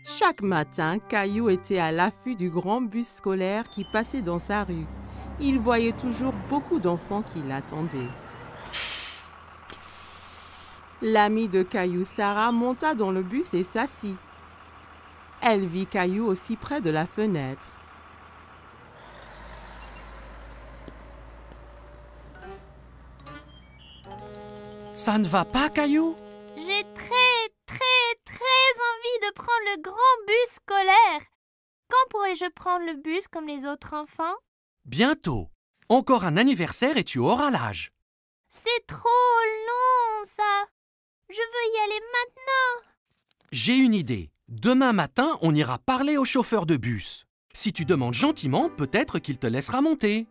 Chaque matin, Caillou était à l'affût du grand bus scolaire qui passait dans sa rue. Il voyait toujours beaucoup d'enfants qui l'attendaient. L'amie de Caillou, Sarah, monta dans le bus et s'assit. Elle vit Caillou aussi près de la fenêtre. Ça ne va pas, Caillou? J'ai très envie de prendre le grand bus scolaire. Quand pourrai-je prendre le bus comme les autres enfants? Bientôt. Encore un anniversaire et tu auras l'âge. C'est trop long, ça. Je veux y aller maintenant. J'ai une idée. Demain matin, on ira parler au chauffeur de bus. Si tu demandes gentiment, peut-être qu'il te laissera monter.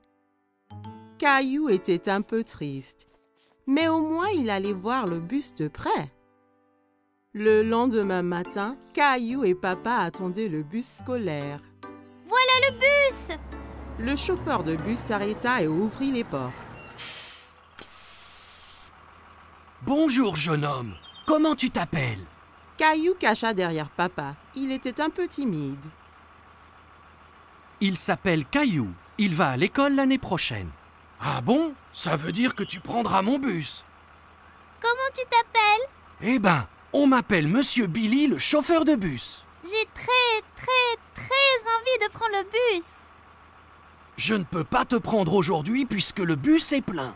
Caillou était un peu triste, mais au moins il allait voir le bus de près. Le lendemain matin, Caillou et papa attendaient le bus scolaire. Voilà le bus! Le chauffeur de bus s'arrêta et ouvrit les portes. Bonjour, jeune homme. Comment tu t'appelles? Caillou cacha derrière papa. Il était un peu timide. Il s'appelle Caillou. Il va à l'école l'année prochaine. Ah bon? Ça veut dire que tu prendras mon bus. Comment tu t'appelles? Eh ben, on m'appelle Monsieur Billy, le chauffeur de bus. J'ai très envie de prendre le bus. Je ne peux pas te prendre aujourd'hui puisque le bus est plein.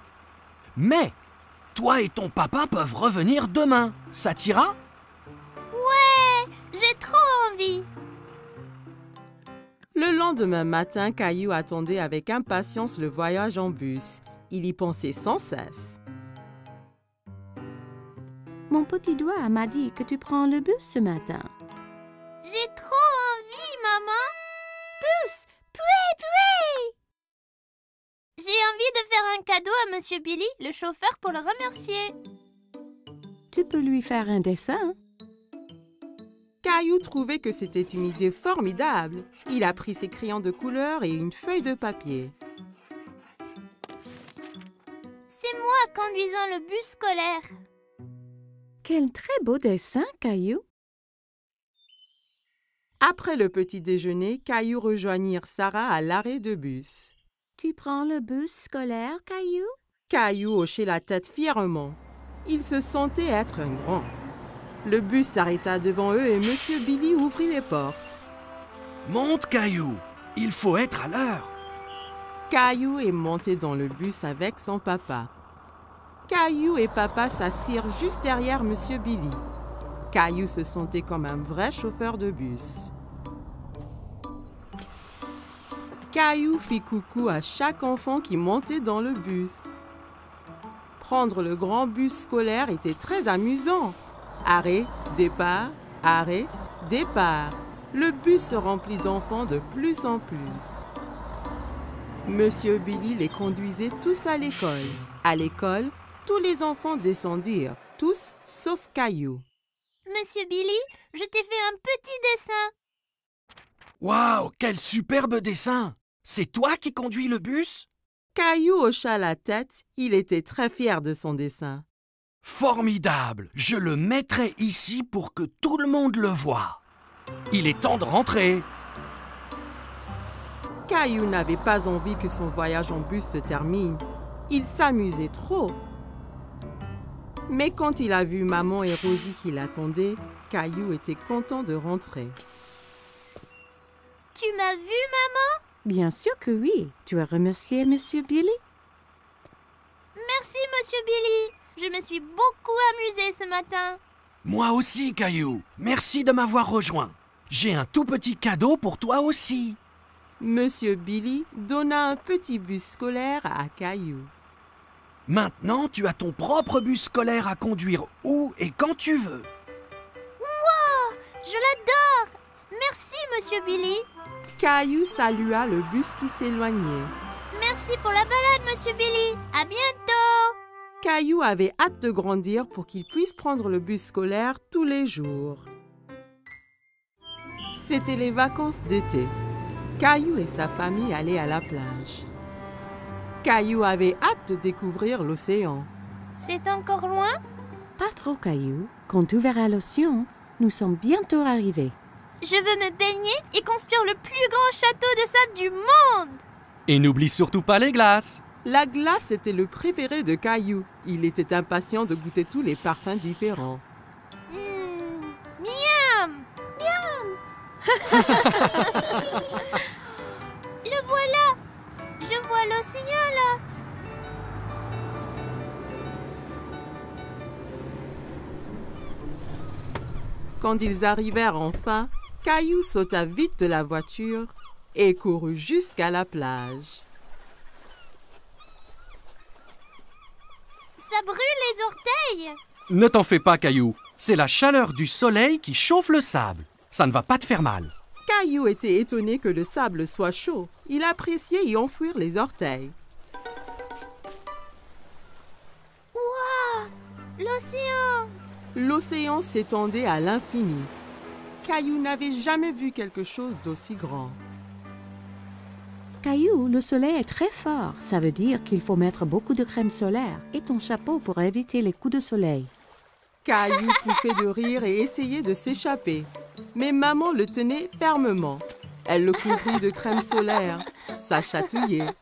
Mais, toi et ton papa peuvent revenir demain. Ça t'ira? Ouais, j'ai trop envie. Le lendemain matin, Caillou attendait avec impatience le voyage en bus. Il y pensait sans cesse. Mon petit doigt m'a dit que tu prends le bus ce matin. J'ai trop envie, maman. Bus, poué. J'ai envie de faire un cadeau à Monsieur Billy, le chauffeur, pour le remercier. Tu peux lui faire un dessin. Caillou trouvait que c'était une idée formidable. Il a pris ses crayons de couleur et une feuille de papier. C'est moi conduisant le bus scolaire. Quel très beau dessin, Caillou. Après le petit déjeuner, Caillou rejoignit Sarah à l'arrêt de bus. Tu prends le bus scolaire, Caillou? Caillou hochait la tête fièrement. Il se sentait être un grand. Le bus s'arrêta devant eux et Monsieur Billy ouvrit les portes. Monte, Caillou. Il faut être à l'heure. Caillou est monté dans le bus avec son papa. Caillou et papa s'assirent juste derrière Monsieur Billy. Caillou se sentait comme un vrai chauffeur de bus. Caillou fit coucou à chaque enfant qui montait dans le bus. Prendre le grand bus scolaire était très amusant. Arrêt, départ, arrêt, départ. Le bus se remplit d'enfants de plus en plus. Monsieur Billy les conduisait tous à l'école. À l'école, tous les enfants descendirent, tous sauf Caillou. Monsieur Billy, je t'ai fait un petit dessin. Waouh, quel superbe dessin! C'est toi qui conduis le bus? Caillou hocha la tête, il était très fier de son dessin. Formidable! Je le mettrai ici pour que tout le monde le voie. Il est temps de rentrer. Caillou n'avait pas envie que son voyage en bus se termine. Il s'amusait trop. Mais quand il a vu maman et Rosie qui l'attendaient, Caillou était content de rentrer. Tu m'as vu, maman? Bien sûr que oui. Tu as remercié Monsieur Billy? Merci, Monsieur Billy. Je me suis beaucoup amusée ce matin. Moi aussi, Caillou. Merci de m'avoir rejoint. J'ai un tout petit cadeau pour toi aussi. Monsieur Billy donna un petit bus scolaire à Caillou. Maintenant, tu as ton propre bus scolaire à conduire où et quand tu veux. Wow, je l'adore. Merci, Monsieur Billy. Caillou salua le bus qui s'éloignait. Merci pour la balade, Monsieur Billy. À bientôt. Caillou avait hâte de grandir pour qu'il puisse prendre le bus scolaire tous les jours. C'était les vacances d'été. Caillou et sa famille allaient à la plage. Caillou avait hâte de découvrir l'océan. C'est encore loin? Pas trop, Caillou. Quand tu verras l'océan, nous sommes bientôt arrivés. Je veux me baigner et construire le plus grand château de sable du monde. Et n'oublie surtout pas les glaces. La glace était le préféré de Caillou. Il était impatient de goûter tous les parfums différents. Miam! Miam! Le voilà! Je vois l'océan là! Quand ils arrivèrent enfin, Caillou sauta vite de la voiture et courut jusqu'à la plage. Ça brûle les orteils! Ne t'en fais pas, Caillou. C'est la chaleur du soleil qui chauffe le sable. Ça ne va pas te faire mal. Caillou était étonné que le sable soit chaud. Il appréciait y enfouir les orteils. Waouh! L'océan! L'océan s'étendait à l'infini. Caillou n'avait jamais vu quelque chose d'aussi grand. Caillou, le soleil est très fort. Ça veut dire qu'il faut mettre beaucoup de crème solaire et ton chapeau pour éviter les coups de soleil. Caillou pouffait de rire et essayait de s'échapper. Mais maman le tenait fermement. Elle le couvrit de crème solaire. Ça chatouillait.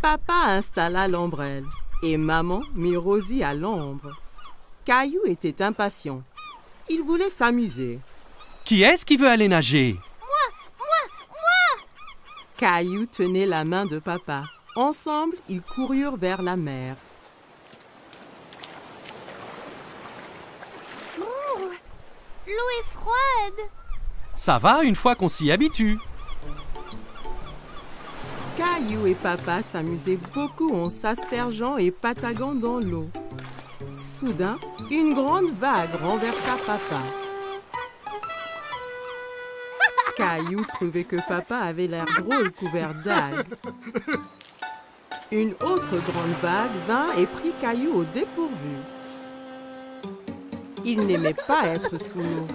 Papa installa l'ombrelle et maman mit Rosie à l'ombre. Caillou était impatient. Il voulait s'amuser. Qui est-ce qui veut aller nager? Caillou tenait la main de papa. Ensemble, ils coururent vers la mer. L'eau est froide! Ça va une fois qu'on s'y habitue. Caillou et papa s'amusaient beaucoup en s'aspergeant et pataguant dans l'eau. Soudain, une grande vague renversa papa. Caillou trouvait que papa avait l'air drôle couvert d'algues. Une autre grande vague vint et prit Caillou au dépourvu. Il n'aimait pas être sous l'eau.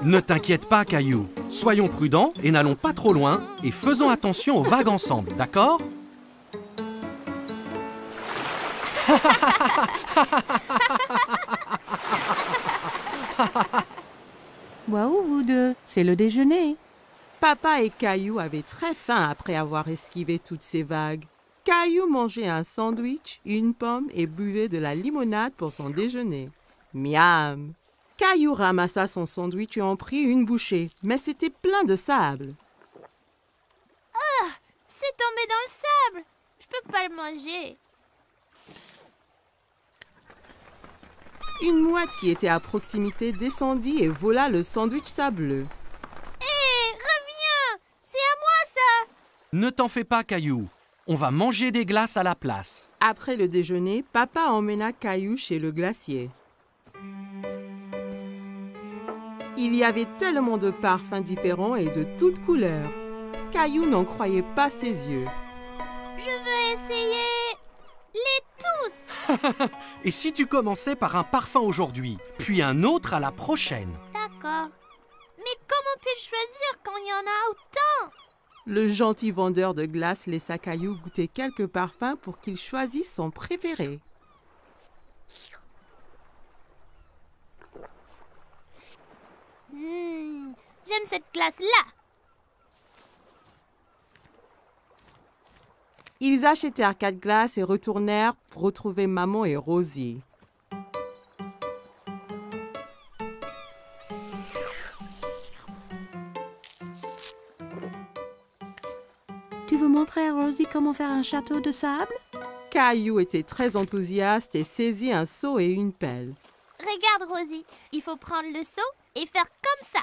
Ne t'inquiète pas, Caillou. Soyons prudents et n'allons pas trop loin et faisons attention aux vagues ensemble, d'accord? Waouh, vous deux, c'est le déjeuner. Papa et Caillou avaient très faim après avoir esquivé toutes ces vagues. Caillou mangeait un sandwich, une pomme et buvait de la limonade pour son déjeuner. Miam! Caillou ramassa son sandwich et en prit une bouchée, mais c'était plein de sable. C'est tombé dans le sable! Je peux pas le manger. Une mouette qui était à proximité descendit et vola le sandwich sableux. Hé, reviens! C'est à moi ça! Ne t'en fais pas, Caillou. On va manger des glaces à la place. Après le déjeuner, papa emmena Caillou chez le glacier. Il y avait tellement de parfums différents et de toutes couleurs. Caillou n'en croyait pas ses yeux. Je veux essayer les tous! Et si tu commençais par un parfum aujourd'hui, puis un autre à la prochaine? D'accord. Mais comment puis-je choisir quand il y en a autant? Le gentil vendeur de glace laissa Caillou goûter quelques parfums pour qu'il choisisse son préféré. J'aime cette glace-là. Ils achetèrent 4 glaces et retournèrent pour retrouver maman et Rosie. Tu veux montrer à Rosie comment faire un château de sable? Caillou était très enthousiaste et saisit un seau et une pelle. Regarde, Rosie. Il faut prendre le seau et faire comme ça.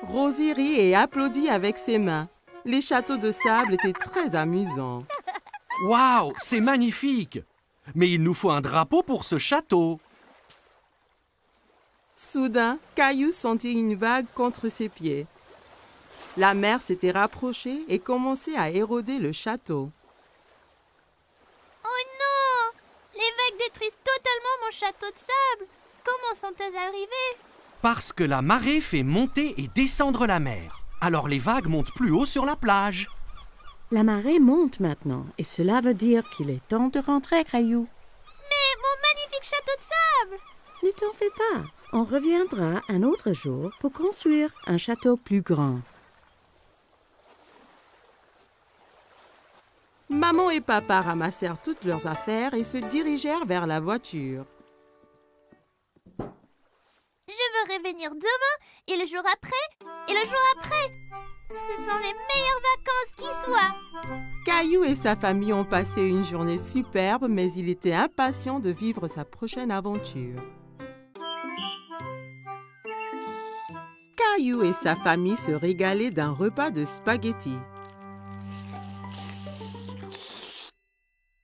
Rosie rit et applaudit avec ses mains. Les châteaux de sable étaient très amusants. Waouh, c'est magnifique! Mais il nous faut un drapeau pour ce château. Soudain, Caillou sentit une vague contre ses pieds. La mer s'était rapprochée et commençait à éroder le château. Oh non! Les vagues détruisent totalement mon château de sable. Comment sont-elles arrivées? Parce que la marée fait monter et descendre la mer. Alors les vagues montent plus haut sur la plage. La marée monte maintenant et cela veut dire qu'il est temps de rentrer, Caillou. Mais mon magnifique château de sable! Ne t'en fais pas. On reviendra un autre jour pour construire un château plus grand. Maman et papa ramassèrent toutes leurs affaires et se dirigèrent vers la voiture. Je veux revenir demain et le jour après et le jour après. Ce sont les meilleures vacances qui soient. Caillou et sa famille ont passé une journée superbe, mais il était impatient de vivre sa prochaine aventure. Caillou et sa famille se régalaient d'un repas de spaghettis.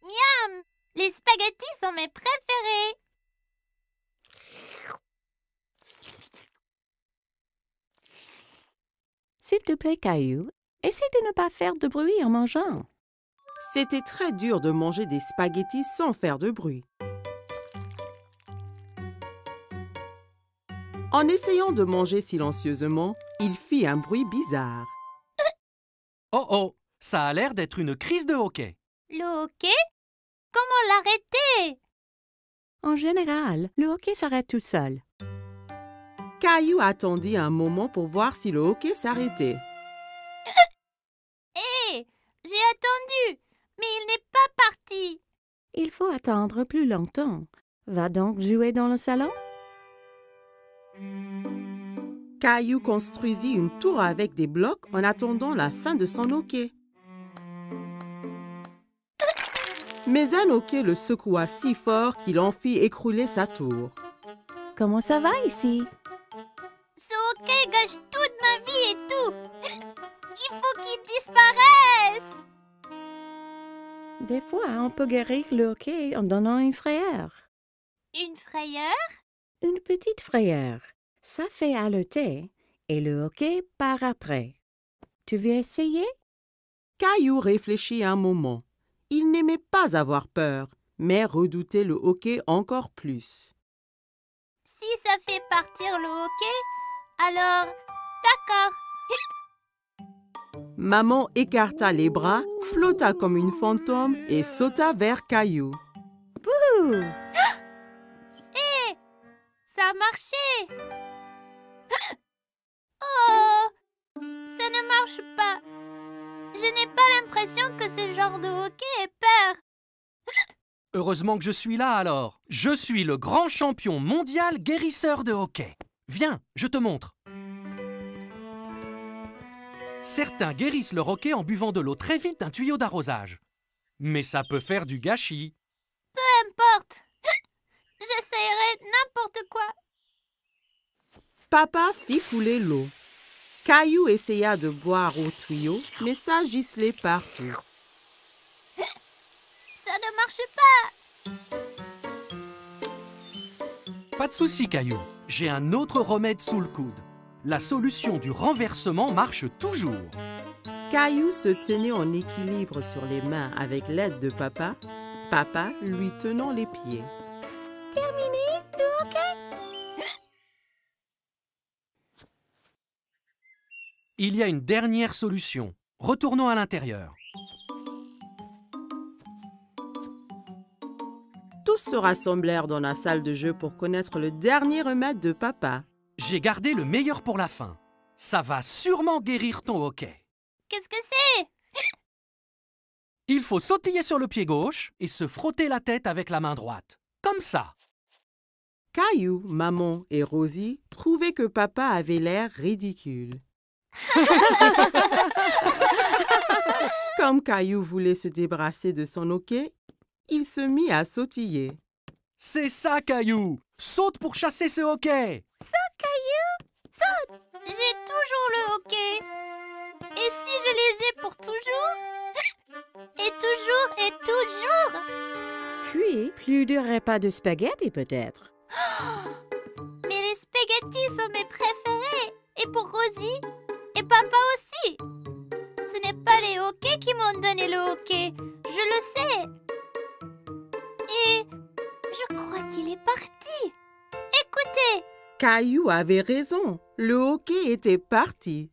Miam! Les spaghettis sont mes préférés. S'il te plaît, Caillou, essaie de ne pas faire de bruit en mangeant. C'était très dur de manger des spaghettis sans faire de bruit. En essayant de manger silencieusement, il fit un bruit bizarre. Oh oh, ça a l'air d'être une crise de hoquet. Le hoquet? Comment l'arrêter? En général, le hockey s'arrête tout seul. Caillou attendit un moment pour voir si le hockey s'arrêtait. Hé! J'ai attendu, mais il n'est pas parti. Il faut attendre plus longtemps. Va donc jouer dans le salon? Caillou construisit une tour avec des blocs en attendant la fin de son hockey. Mais un hockey le secoua si fort qu'il en fit écrouler sa tour. Comment ça va ici? Ce hoquet gâche toute ma vie et tout. Il faut qu'il disparaisse. Des fois, on peut guérir le hockey en donnant une frayeur. Une frayeur? Une petite frayeur. Ça fait haleter et le hockey part après. Tu veux essayer? Caillou réfléchit un moment. Il n'aimait pas avoir peur, mais redoutait le hockey encore plus. Si ça fait partir le hoquet, alors d'accord. Maman écarta les bras, flotta comme une fantôme et sauta vers Caillou. Ouh! Hé! Ça a marché! Oh! Ça ne marche pas. Je n'ai pas l'impression que ce genre de hoquet ait peur. Heureusement que je suis là alors. Je suis le grand champion mondial guérisseur de hockey. Viens, je te montre. Certains guérissent leur hockey en buvant de l'eau très vite d'un tuyau d'arrosage. Mais ça peut faire du gâchis. Peu importe. J'essayerai n'importe quoi. Papa fit couler l'eau. Caillou essaya de boire au tuyau, mais ça giselait partout. Ça ne marche pas. Pas de souci, Caillou. J'ai un autre remède sous le coude. La solution du renversement marche toujours. Caillou se tenait en équilibre sur les mains avec l'aide de papa, papa lui tenant les pieds. Terminé le hockey? Il y a une dernière solution. Retournons à l'intérieur. Tous se rassemblèrent dans la salle de jeu pour connaître le dernier remède de papa. J'ai gardé le meilleur pour la fin. Ça va sûrement guérir ton hockey. Qu'est-ce que c'est? Il faut sautiller sur le pied gauche et se frotter la tête avec la main droite. Comme ça. Caillou, maman et Rosie trouvaient que papa avait l'air ridicule. Comme Caillou voulait se débarrasser de son hockey, il se mit à sautiller. C'est ça, Caillou. Saute pour chasser ce hockey. J'ai toujours le hockey. Et si je les ai pour toujours? Et toujours et toujours? Puis, plus de repas de spaghettis peut-être. Mais les spaghettis sont mes préférés. Et pour Rosie? Et papa aussi. Ce n'est pas les hockeys qui m'ont donné le hockey. Je le sais. Et je crois qu'il est parti. Écoutez, Caillou avait raison. Le hockey était parti.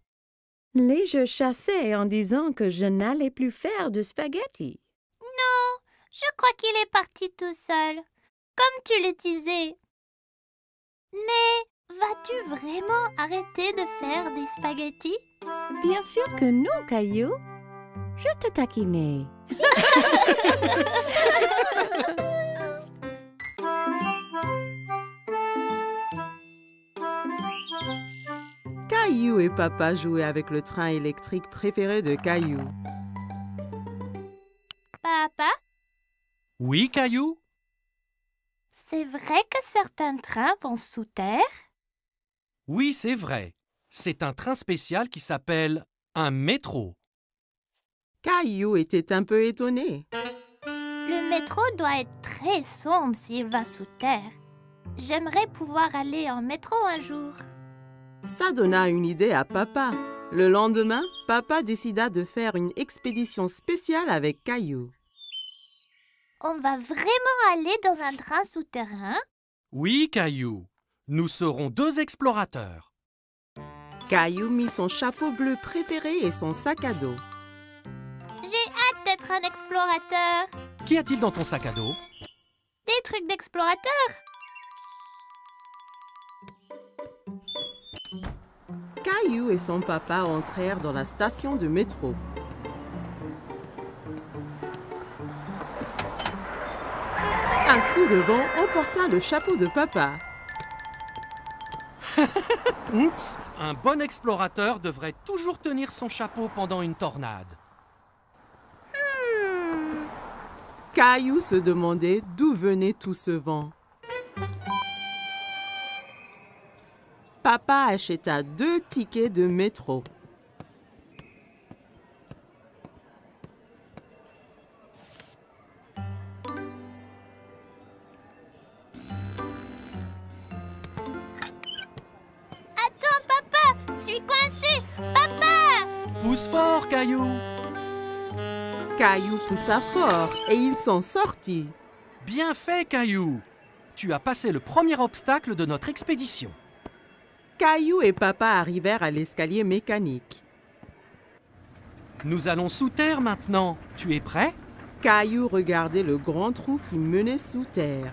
Les jeux chassaient en disant que je n'allais plus faire de spaghetti. Non, je crois qu'il est parti tout seul, comme tu le disais. Mais vas-tu vraiment arrêter de faire des spaghettis? Bien sûr que non, Caillou. Je te taquinais. Caillou et Papa jouaient avec le train électrique préféré de Caillou. Papa, Oui, Caillou? c'est vrai que certains trains vont sous terre? Oui, c'est vrai. C'est un train spécial qui s'appelle un métro. Caillou était un peu étonné. Le métro doit être très sombre s'il va sous terre. J'aimerais pouvoir aller en métro un jour. Ça donna une idée à Papa. Le lendemain, Papa décida de faire une expédition spéciale avec Caillou. On va vraiment aller dans un train souterrain? Oui, Caillou. Nous serons 2 explorateurs. Caillou mit son chapeau bleu préféré et son sac à dos. J'ai hâte d'être un explorateur. Qu'y a-t-il dans ton sac à dos? Des trucs d'explorateur. Caillou et son papa entrèrent dans la station de métro. Un coup de vent emporta le chapeau de Papa. Oups! Un bon explorateur devrait toujours tenir son chapeau pendant une tornade. Caillou se demandait d'où venait tout ce vent. Papa acheta 2 tickets de métro. Attends, papa, je suis coincé. Papa! Pousse fort, Caillou! Caillou poussa fort et il s'en sortit. Bien fait, Caillou! Tu as passé le premier obstacle de notre expédition. Caillou et Papa arrivèrent à l'escalier mécanique. Nous allons sous terre maintenant. Tu es prêt? Caillou regardait le grand trou qui menait sous terre.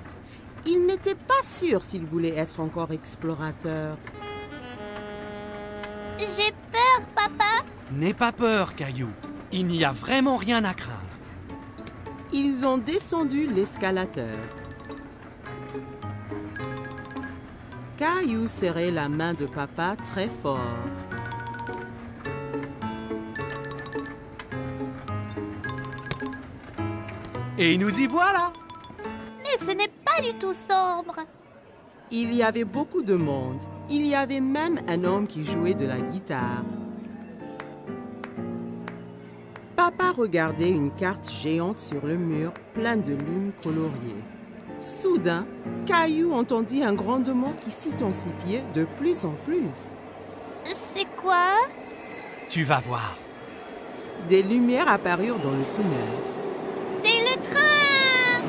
Il n'était pas sûr s'il voulait être encore explorateur. J'ai peur, papa. N'aie pas peur, Caillou. Il n'y a vraiment rien à craindre. Ils ont descendu l'escalateur. Caillou serrait la main de Papa très fort. Et nous y voilà! Mais ce n'est pas du tout sombre. Il y avait beaucoup de monde. Il y avait même un homme qui jouait de la guitare. Papa regardait une carte géante sur le mur, pleine de lignes coloriées. Soudain, Caillou entendit un grondement qui s'intensifiait de plus en plus. C'est quoi? Tu vas voir. Des lumières apparurent dans le tunnel. C'est le train!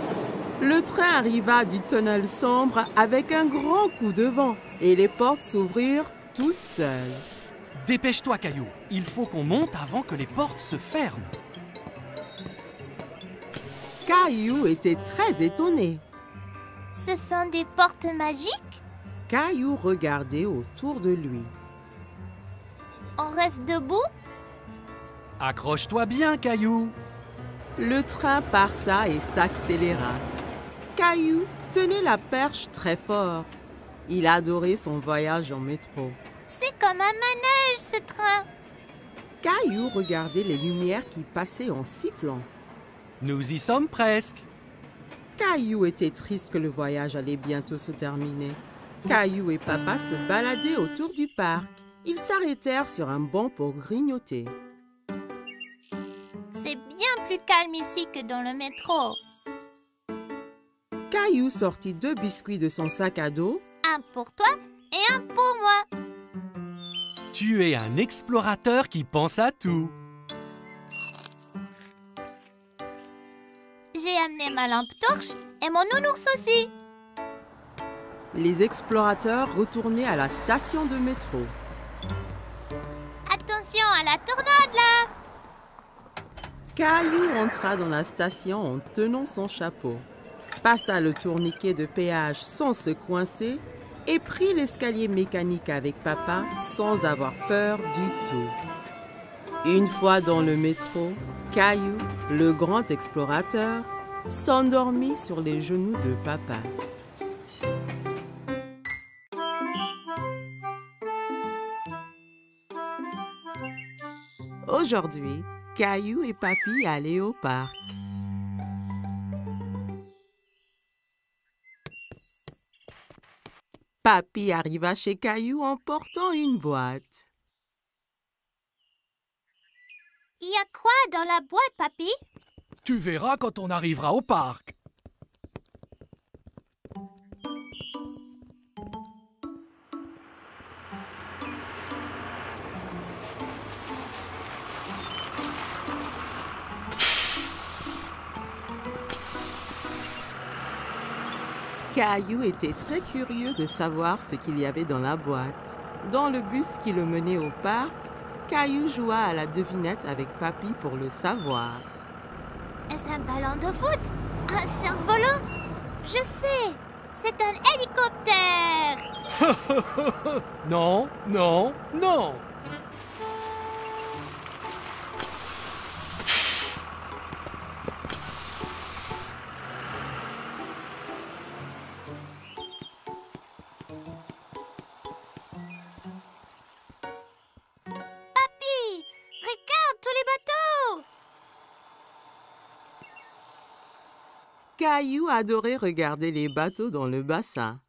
Le train arriva du tunnel sombre avec un grand coup de vent et les portes s'ouvrirent toutes seules. Dépêche-toi, Caillou. Il faut qu'on monte avant que les portes se ferment. Caillou était très étonné. Ce sont des portes magiques? Caillou regardait autour de lui. On reste debout? Accroche-toi bien, Caillou. Le train parta et s'accéléra. Caillou tenait la perche très fort. Il adorait son voyage en métro. C'est comme un manège, ce train. Caillou regardait les lumières qui passaient en sifflant. Nous y sommes presque. Caillou était triste que le voyage allait bientôt se terminer. Caillou et Papa se baladaient autour du parc. Ils s'arrêtèrent sur un banc pour grignoter. C'est bien plus calme ici que dans le métro. Caillou sortit 2 biscuits de son sac à dos. Un pour toi et un pour moi. Tu es un explorateur qui pense à tout. J'ai amené ma lampe torche et mon nounours aussi. les explorateurs retournaient à la station de métro. Attention à la tornade là! Caillou entra dans la station en tenant son chapeau, passa le tourniquet de péage sans se coincer et prit l'escalier mécanique avec papa sans avoir peur du tout. Une fois dans le métro, Caillou, le grand explorateur, s'endormit sur les genoux de papa. Aujourd'hui, Caillou et Papy allaient au parc. Papy arriva chez Caillou en portant une boîte. Il y a quoi dans la boîte, papy? Tu verras quand on arrivera au parc. Caillou était très curieux de savoir ce qu'il y avait dans la boîte. Dans le bus qui le menait au parc, Caillou joua à la devinette avec Papy pour le savoir. Est-ce un ballon de foot? Un cerf-volant? Je sais! C'est un hélicoptère! Non, non, non. Papy! Regarde tous les bateaux! Caillou adorait regarder les bateaux dans le bassin.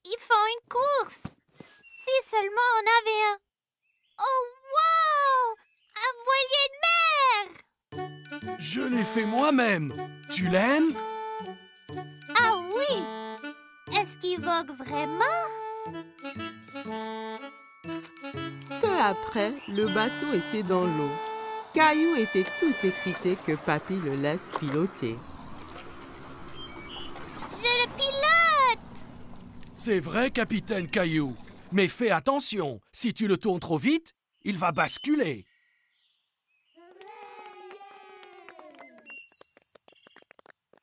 Ils font une course! Si seulement on avait un... Oh, wow! Un voilier de mer! Je l'ai fait moi-même. Tu l'aimes? Ah oui! Est-ce qu'il vogue vraiment? Peu après, le bateau était dans l'eau. Caillou était tout excité que Papy le laisse piloter. Je le pilote! C'est vrai, capitaine Caillou. Mais fais attention, si tu le tournes trop vite, il va basculer.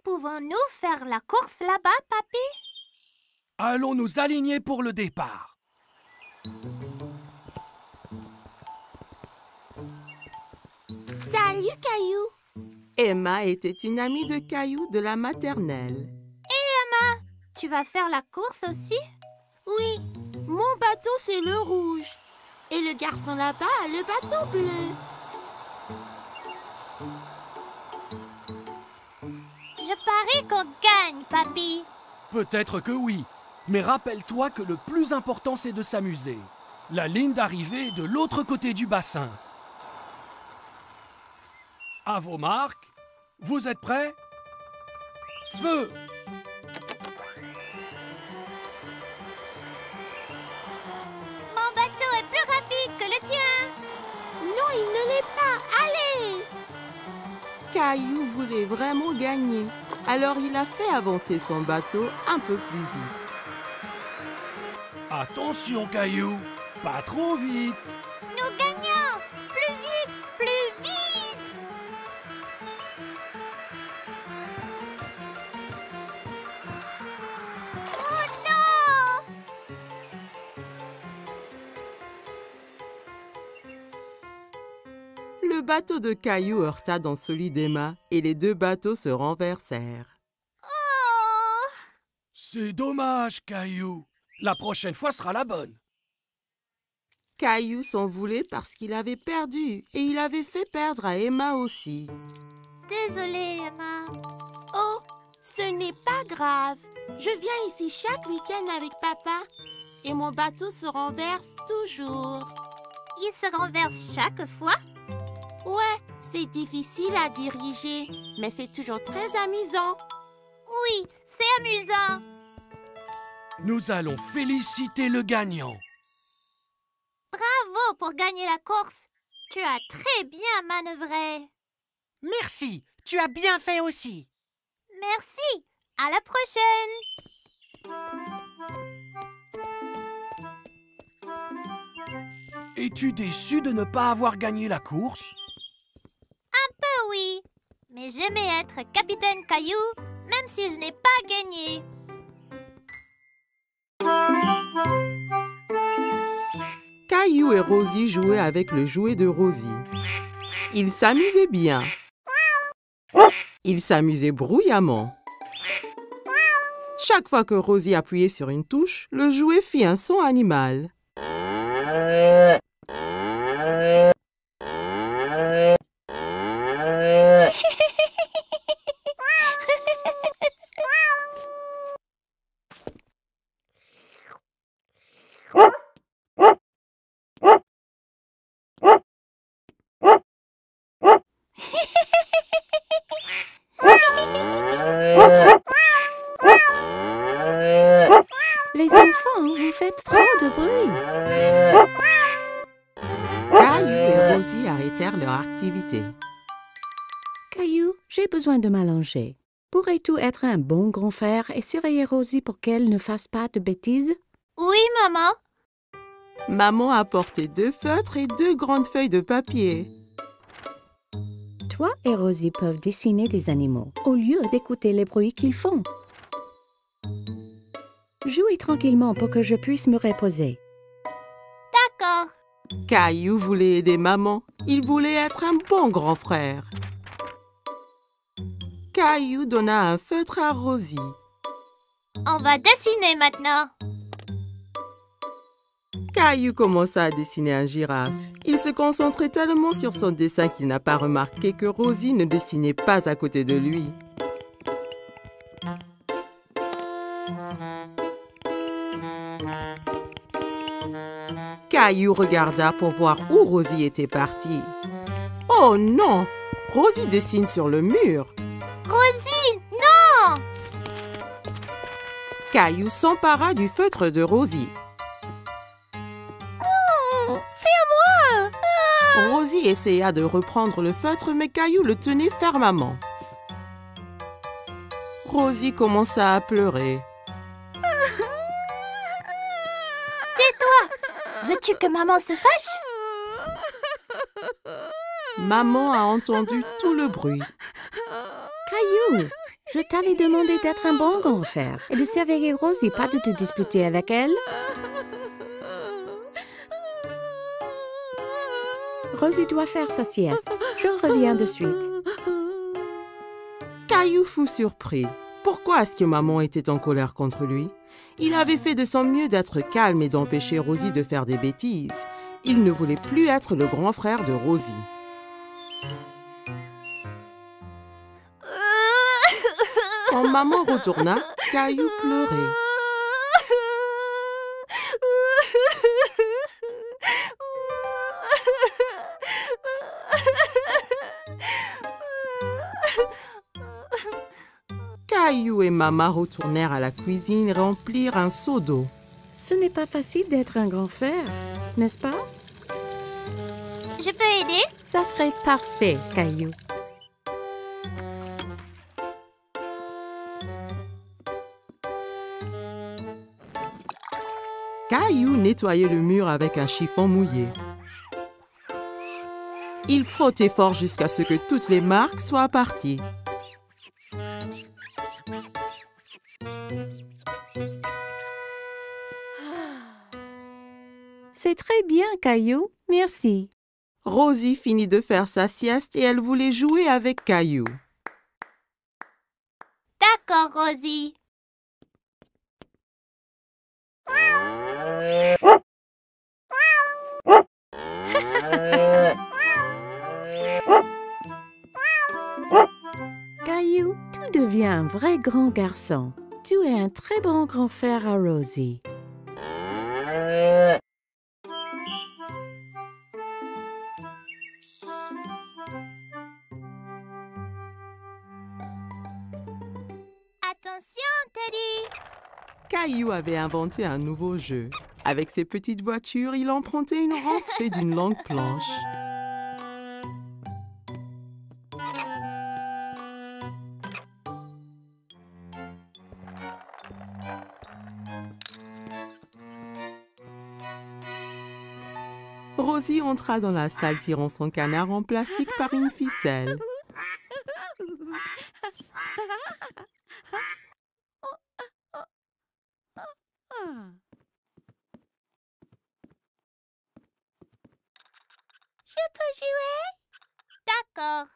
Pouvons-nous faire la course là-bas, papy? Allons nous aligner pour le départ. Salut, Caillou! Emma était une amie de Caillou de la maternelle. Tu vas faire la course aussi? Oui, mon bateau c'est le rouge. Et le garçon là-bas a le bateau bleu. Je parie qu'on gagne, papy. Peut-être que oui, mais rappelle-toi que le plus important c'est de s'amuser. La ligne d'arrivée est de l'autre côté du bassin. À vos marques, vous êtes prêts? Feu! Mon bateau est plus rapide que le tien. Non, il ne l'est pas. Allez! Caillou voulait vraiment gagner, alors il a fait avancer son bateau un peu plus vite. Attention, Caillou, pas trop vite. Nous gagnons! Plus vite! Plus vite! Oh non! Le bateau de Caillou heurta dans celui d'Emma et les deux bateaux se renversèrent. Oh! C'est dommage, Caillou. La prochaine fois sera la bonne. Caillou s'en voulait parce qu'il avait perdu et il avait fait perdre à Emma aussi. Désolée, Emma. Oh, ce n'est pas grave. Je viens ici chaque week-end avec papa. Et mon bateau se renverse toujours. Il se renverse chaque fois? Ouais, c'est difficile à diriger, mais c'est toujours très amusant. Oui, c'est amusant. Nous allons féliciter le gagnant. Bravo pour gagner la course. Tu as très bien manœuvré. Merci, tu as bien fait aussi. Merci. À la prochaine. Es-tu déçu de ne pas avoir gagné la course? Oui, mais j'aimais être capitaine Caillou, même si je n'ai pas gagné. Caillou et Rosie jouaient avec le jouet de Rosie. Ils s'amusaient bien. Ils s'amusaient bruyamment. Chaque fois que Rosie appuyait sur une touche, le jouet fit un son animal. Les enfants, vous faites trop de bruit. Caillou et Rosie arrêtèrent leur activité. Caillou, j'ai besoin de m'allonger. Pourrais-tu être un bon grand frère et surveiller Rosie pour qu'elle ne fasse pas de bêtises? Oui, maman. Maman apportait 2 feutres et 2 grandes feuilles de papier. Toi et Rosie peuvent dessiner des animaux au lieu d'écouter les bruits qu'ils font. Jouez tranquillement pour que je puisse me reposer. D'accord. Caillou voulait aider maman. Il voulait être un bon grand frère. Caillou donna un feutre à Rosie. On va dessiner maintenant. Caillou commença à dessiner un girafe. Il se concentrait tellement sur son dessin qu'il n'a pas remarqué que Rosie ne dessinait pas à côté de lui. Caillou regarda pour voir où Rosie était partie. Oh non! Rosie dessine sur le mur. Rosie, non! Caillou s'empara du feutre de Rosie. C'est à moi! Rosie essaya de reprendre le feutre, mais Caillou le tenait fermement. Rosie commença à pleurer. Veux-tu que maman se fâche? Maman a entendu tout le bruit. Caillou, je t'avais demandé d'être un bon grand frère et de surveiller Rosie, pas de te disputer avec elle. Rosie doit faire sa sieste. Je reviens de suite. Caillou fut surpris. Pourquoi est-ce que maman était en colère contre lui? Il avait fait de son mieux d'être calme et d'empêcher Rosie de faire des bêtises. Il ne voulait plus être le grand frère de Rosie. Quand maman retourna, Caillou pleurait. Caillou et maman retournèrent à la cuisine et remplirent un seau d'eau. Ce n'est pas facile d'être un grand frère, n'est-ce pas? Je peux aider? Ça serait parfait, Caillou. Caillou nettoyait le mur avec un chiffon mouillé. Il frottait fort jusqu'à ce que toutes les marques soient parties. C'est très bien, Caillou. Merci. Rosie finit de faire sa sieste et elle voulait jouer avec Caillou. D'accord, Rosie. Caillou, tu deviens un vrai grand garçon. Tu es un très bon grand frère à Rosie. Attention, Teddy. Caillou avait inventé un nouveau jeu. Avec ses petites voitures, il empruntait une rampe faite d'une longue planche. Rosie entra dans la salle tirant son canard en plastique par une ficelle. Je peux jouer? D'accord.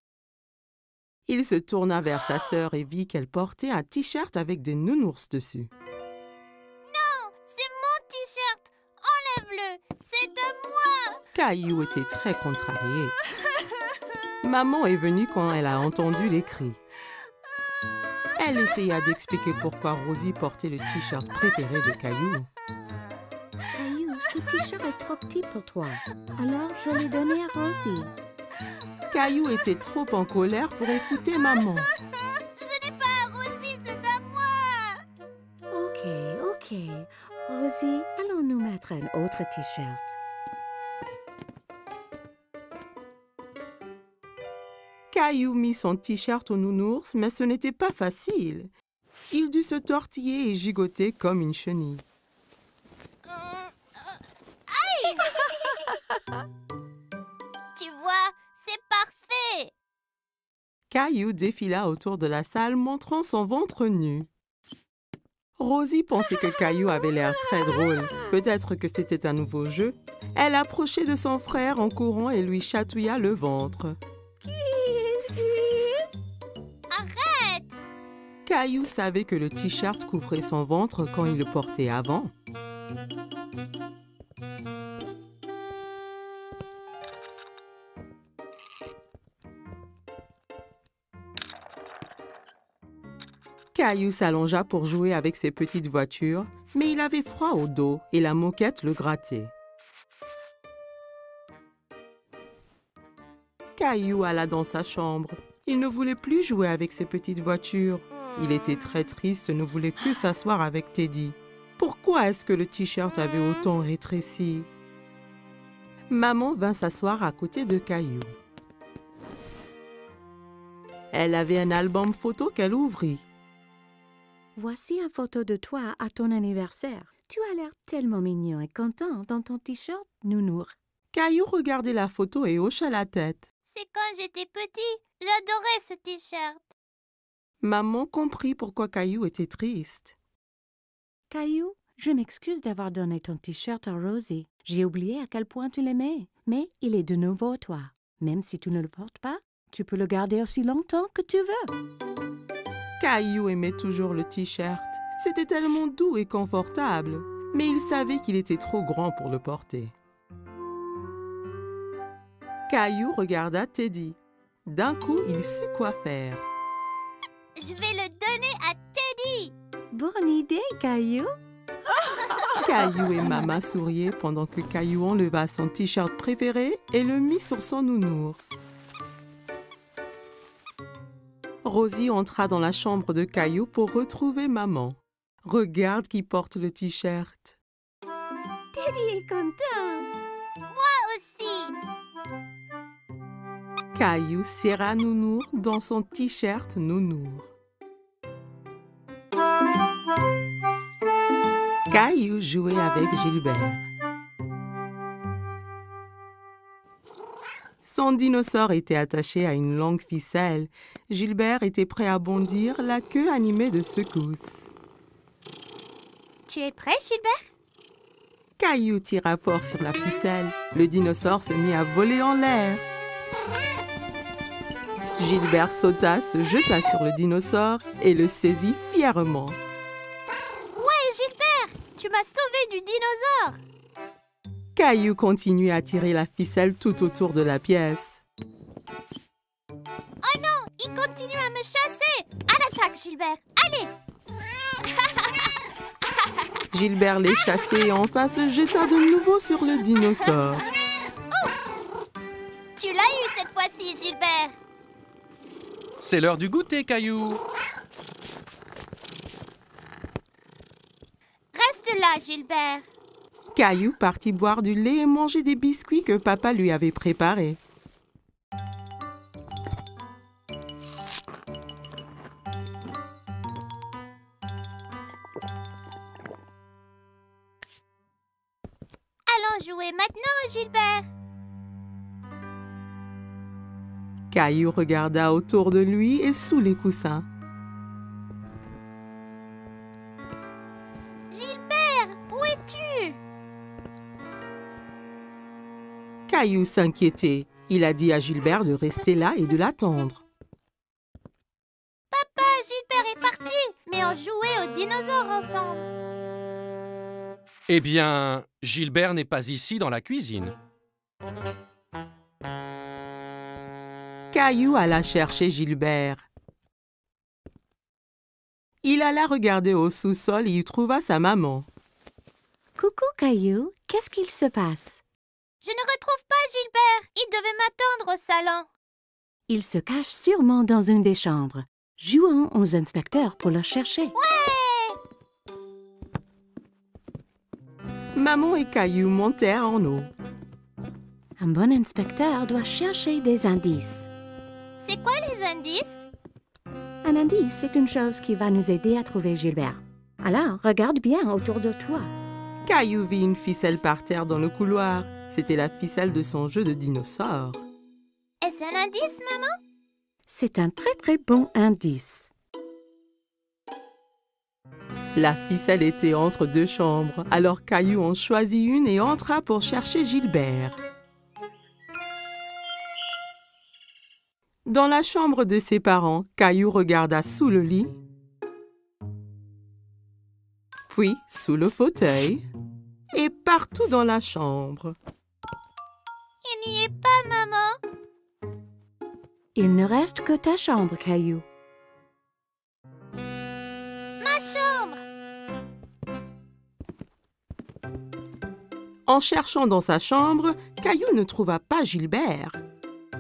Il se tourna vers sa sœur et vit qu'elle portait un t-shirt avec des nounours dessus. Non, c'est mon t-shirt. Enlève-le. C'est de moi. Caillou était très contrarié. Maman est venue quand elle a entendu les cris. Elle essaya d'expliquer pourquoi Rosie portait le t-shirt préféré de Caillou. Caillou, ce t-shirt est trop petit pour toi. Alors, je l'ai donné à Rosie. Caillou était trop en colère pour écouter maman. Ce n'est pas à Rosie, c'est à moi. Ok. Rosie, allons nous mettre un autre t-shirt. Caillou mit son t-shirt au nounours, mais ce n'était pas facile. Il dut se tortiller et gigoter comme une chenille. Aïe. Tu vois, c'est parfait. Caillou défila autour de la salle montrant son ventre nu. Rosie pensait que Caillou avait l'air très drôle. Peut-être que c'était un nouveau jeu. Elle approchait de son frère en courant et lui chatouilla le ventre. Arrête. Caillou savait que le t-shirt couvrait son ventre quand il le portait avant. Caillou s'allongea pour jouer avec ses petites voitures, mais il avait froid au dos et la moquette le grattait. Caillou alla dans sa chambre. Il ne voulait plus jouer avec ses petites voitures. Il était très triste et ne voulait que s'asseoir avec Teddy. Pourquoi est-ce que le t-shirt avait autant rétréci? Maman vint s'asseoir à côté de Caillou. Elle avait un album photo qu'elle ouvrit. Voici une photo de toi à ton anniversaire. Tu as l'air tellement mignon et content dans ton t-shirt nounours. Caillou regardait la photo et hocha la tête. C'est quand j'étais petit. J'adorais ce t-shirt. Maman comprit pourquoi Caillou était triste. Caillou, je m'excuse d'avoir donné ton t-shirt à Rosie. J'ai oublié à quel point tu l'aimais, mais il est de nouveau à toi. Même si tu ne le portes pas, tu peux le garder aussi longtemps que tu veux. Caillou aimait toujours le t-shirt. C'était tellement doux et confortable, mais il savait qu'il était trop grand pour le porter. Caillou regarda Teddy. D'un coup, il sut quoi faire. Je vais le donner à Teddy. Bonne idée, Caillou. Caillou et Maman souriaient pendant que Caillou enleva son t-shirt préféré et le mit sur son nounours. Rosie entra dans la chambre de Caillou pour retrouver Maman. Regarde qui porte le t-shirt. Teddy est content. Moi aussi. Caillou serra Nounours dans son t-shirt Nounours. Caillou jouait avec Gilbert. Son dinosaure était attaché à une longue ficelle. Gilbert était prêt à bondir, la queue animée de secousses. Tu es prêt, Gilbert? Caillou tira fort sur la ficelle. Le dinosaure se mit à voler en l'air. Gilbert sauta, se jeta sur le dinosaure et le saisit fièrement. Ouais, Gilbert, tu m'as sauvé du dinosaure. Caillou continuait à tirer la ficelle tout autour de la pièce. Oh non, il continue à me chasser. À l'attaque, Gilbert. Allez. Gilbert les chassait et enfin se jeta de nouveau sur le dinosaure. Tu l'as eu cette fois-ci, Gilbert. C'est l'heure du goûter, Caillou. Reste là, Gilbert. Caillou partit boire du lait et manger des biscuits que papa lui avait préparés. Allons Allons jouer maintenant, Gilbert. Caillou regarda autour de lui et sous les coussins. Gilbert, où es-tu? Caillou s'inquiétait. Il a dit à Gilbert de rester là et de l'attendre. Papa, Gilbert est parti, mais on jouait aux dinosaures ensemble. Eh bien, Gilbert n'est pas ici dans la cuisine. Caillou alla chercher Gilbert. Il alla regarder au sous-sol et y trouva sa maman. Coucou, Caillou, qu'est-ce qu'il se passe? Je ne retrouve pas Gilbert. Il devait m'attendre au salon. Il se cache sûrement dans une des chambres. Jouons aux inspecteurs pour le chercher. Ouais! Maman et Caillou montèrent en haut. Un bon inspecteur doit chercher des indices. C'est quoi les indices? Un indice, c'est une chose qui va nous aider à trouver Gilbert. Alors, regarde bien autour de toi. Caillou vit une ficelle par terre dans le couloir. C'était la ficelle de son jeu de dinosaure. Est-ce un indice, maman? C'est un très très bon indice. La ficelle était entre deux chambres, alors Caillou en choisit une et entra pour chercher Gilbert. Dans la chambre de ses parents, Caillou regarda sous le lit, puis sous le fauteuil et partout dans la chambre. Il n'y est pas, maman. Il ne reste que ta chambre, Caillou. Ma chambre. En cherchant dans sa chambre, Caillou ne trouva pas Gilbert.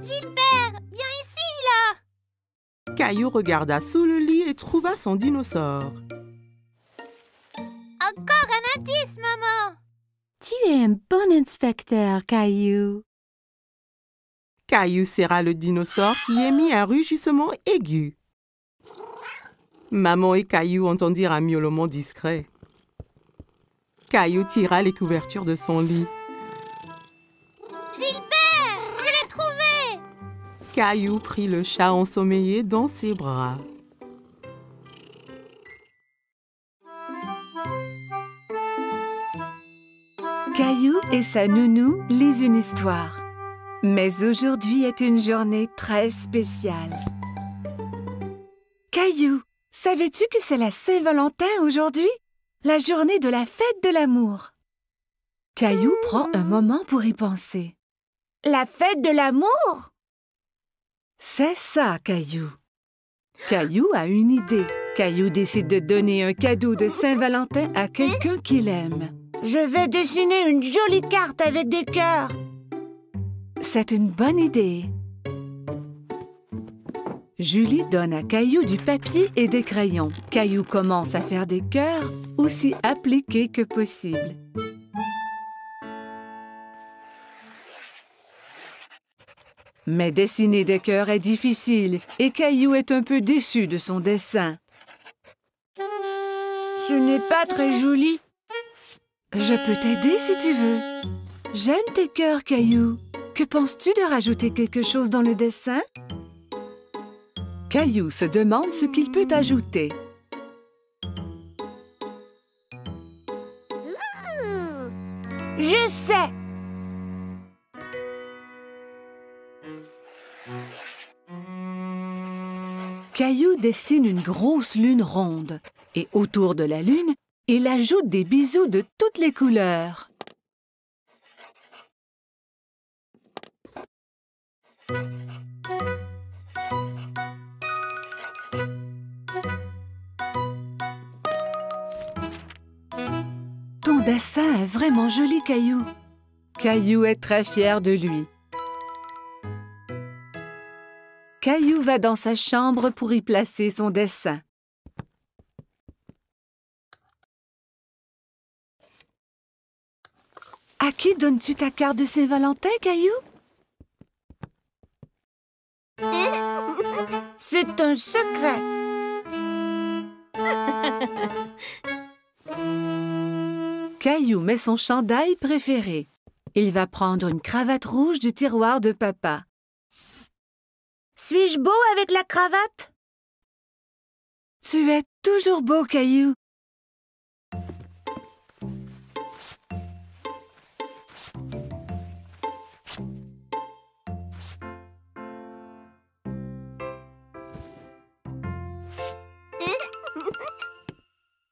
Gilbert, viens ici, là. Caillou regarda sous le lit et trouva son dinosaure. Encore un indice, maman. Tu es un bon inspecteur, Caillou. Caillou serra le dinosaure qui émit un rugissement aigu. Maman et Caillou entendirent un miaulement discret. Caillou tira les couvertures de son lit. Gilbert, je l'ai trouvé. Caillou prit le chat ensommeillé dans ses bras. Caillou et sa nounou lisent une histoire. Mais aujourd'hui est une journée très spéciale. Caillou, savais-tu que c'est la Saint-Valentin aujourd'hui? La journée de la fête de l'amour. Caillou prend un moment pour y penser. La fête de l'amour? C'est ça, Caillou. Caillou a une idée. Caillou décide de donner un cadeau de Saint-Valentin à quelqu'un qu'il aime. Je vais dessiner une jolie carte avec des cœurs. C'est une bonne idée. Julie donne à Caillou du papier et des crayons. Caillou commence à faire des cœurs aussi appliqués que possible. Mais dessiner des cœurs est difficile et Caillou est un peu déçu de son dessin. Ce n'est pas très joli. Je peux t'aider si tu veux. J'aime tes cœurs, Caillou. Que penses-tu de rajouter quelque chose dans le dessin? Caillou se demande ce qu'il peut ajouter. Je sais! Caillou dessine une grosse lune ronde et autour de la lune, il ajoute des bisous de toutes les couleurs. Ton dessin est vraiment joli, Caillou. Caillou est très fier de lui. Caillou va dans sa chambre pour y placer son dessin. À qui donnes-tu ta carte de Saint-Valentin, Caillou? C'est un secret. Caillou met son chandail préféré. Il va prendre une cravate rouge du tiroir de papa. Suis-je beau avec la cravate? Tu es toujours beau, Caillou.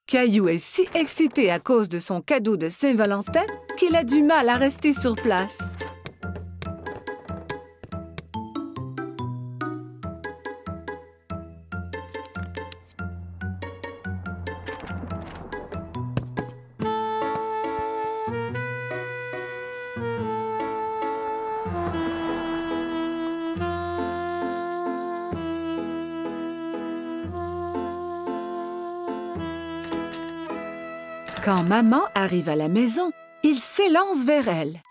Caillou est si excité à cause de son cadeau de Saint-Valentin qu'il a du mal à rester sur place. Quand maman arrive à la maison, il s'élance vers elle.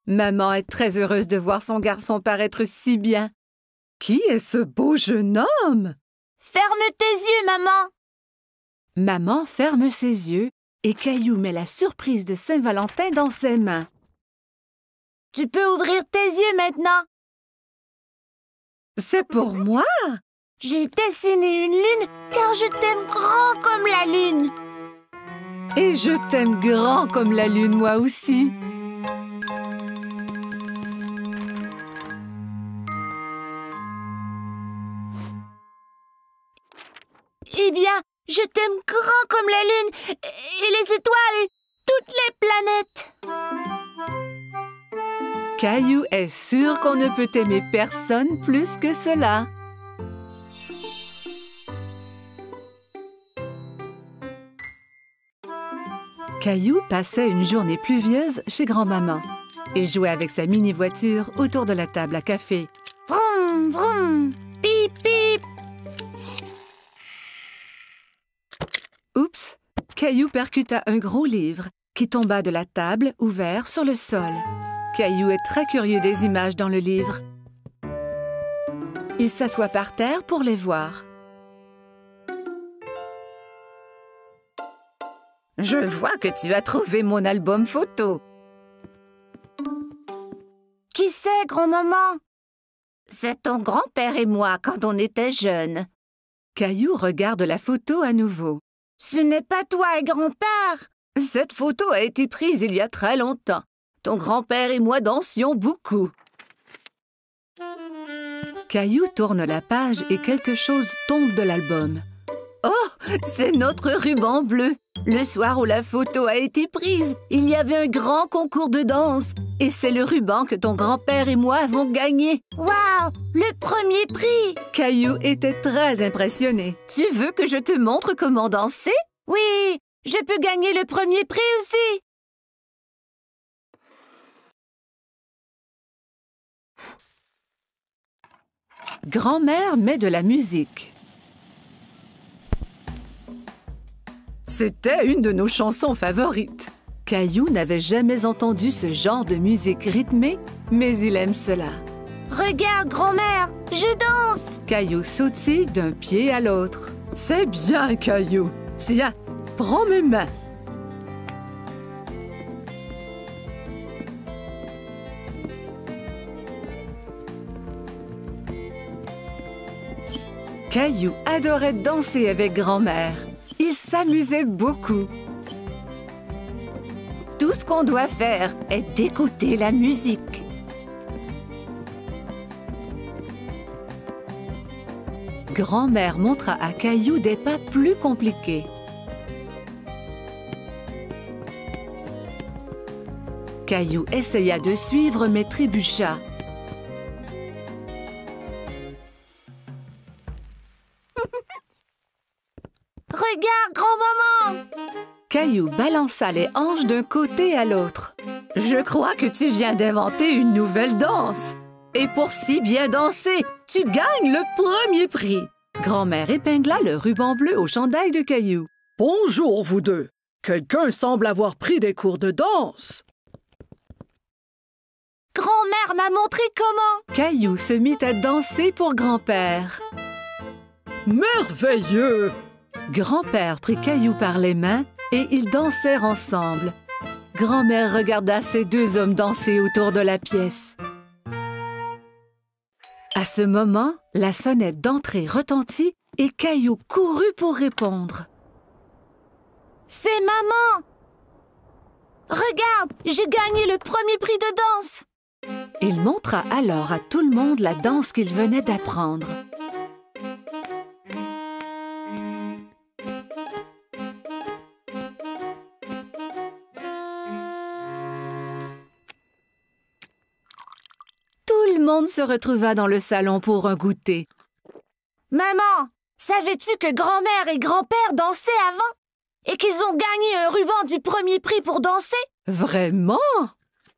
Maman est très heureuse de voir son garçon paraître si bien. Qui est ce beau jeune homme? Ferme tes yeux, maman! Maman ferme ses yeux et Caillou met la surprise de Saint-Valentin dans ses mains. Tu peux ouvrir tes yeux maintenant. C'est pour moi? J'ai dessiné une lune car je t'aime grand comme la lune. Et je t'aime grand comme la lune, moi aussi. Eh bien, je t'aime grand comme la lune et les étoiles et toutes les planètes. Caillou est sûr qu'on ne peut aimer personne plus que cela. Caillou passait une journée pluvieuse chez grand-maman. Il jouait avec sa mini-voiture autour de la table à café. Vroom, vroom, pip, pip. Oups! Caillou percuta un gros livre qui tomba de la table ouvert sur le sol. Caillou est très curieux des images dans le livre. Il s'assoit par terre pour les voir. Je vois que tu as trouvé mon album photo. Qui c'est, grand-maman? C'est ton grand-père et moi quand on était jeunes. Caillou regarde la photo à nouveau. Ce n'est pas toi et grand-père. Cette photo a été prise il y a très longtemps. Ton grand-père et moi dansions beaucoup. Caillou tourne la page et quelque chose tombe de l'album. Oh, c'est notre ruban bleu. Le soir où la photo a été prise, il y avait un grand concours de danse. Et c'est le ruban que ton grand-père et moi avons gagné. Waouh, le premier prix! Caillou était très impressionné. Tu veux que je te montre comment danser? Oui, je peux gagner le premier prix aussi. Grand-mère met de la musique. C'était une de nos chansons favorites. Caillou n'avait jamais entendu ce genre de musique rythmée, mais il aime cela. Regarde, grand-mère, je danse! Caillou sautille d'un pied à l'autre. C'est bien, Caillou. Tiens, prends mes mains. Caillou adorait danser avec grand-mère. Il s'amusait beaucoup. Tout ce qu'on doit faire est d'écouter la musique. Grand-mère montra à Caillou des pas plus compliqués. Caillou essaya de suivre mais trébucha. Regarde, grand-maman! Caillou balança les hanches d'un côté à l'autre. Je crois que tu viens d'inventer une nouvelle danse. Et pour si bien danser, tu gagnes le premier prix. Grand-mère épingla le ruban bleu au chandail de Caillou. Bonjour, vous deux. Quelqu'un semble avoir pris des cours de danse. Grand-mère m'a montré comment. Caillou se mit à danser pour grand-père. Merveilleux! Grand-père prit Caillou par les mains et ils dansèrent ensemble. Grand-mère regarda ces deux hommes danser autour de la pièce. À ce moment, la sonnette d'entrée retentit et Caillou courut pour répondre. « C'est maman! Regarde, j'ai gagné le premier prix de danse! » Il montra alors à tout le monde la danse qu'il venait d'apprendre. Tout le monde se retrouva dans le salon pour un goûter. « Maman, savais-tu que grand-mère et grand-père dansaient avant? Et qu'ils ont gagné un ruban du premier prix pour danser? » « Vraiment? »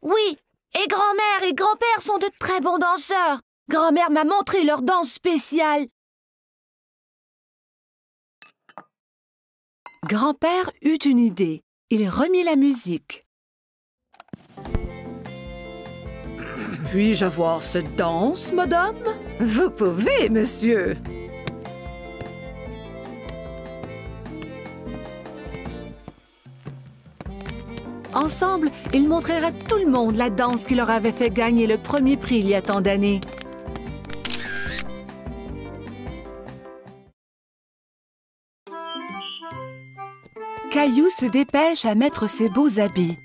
Oui, et grand-mère et grand-père sont de très bons danseurs. Grand-mère m'a montré leur danse spéciale. Grand-père eut une idée. Il remit la musique. « Puis-je avoir cette danse, madame? »« Vous pouvez, monsieur. » Ensemble, ils montrèrent à tout le monde la danse qui leur avait fait gagner le premier prix il y a tant d'années. Caillou se dépêche à mettre ses beaux habits.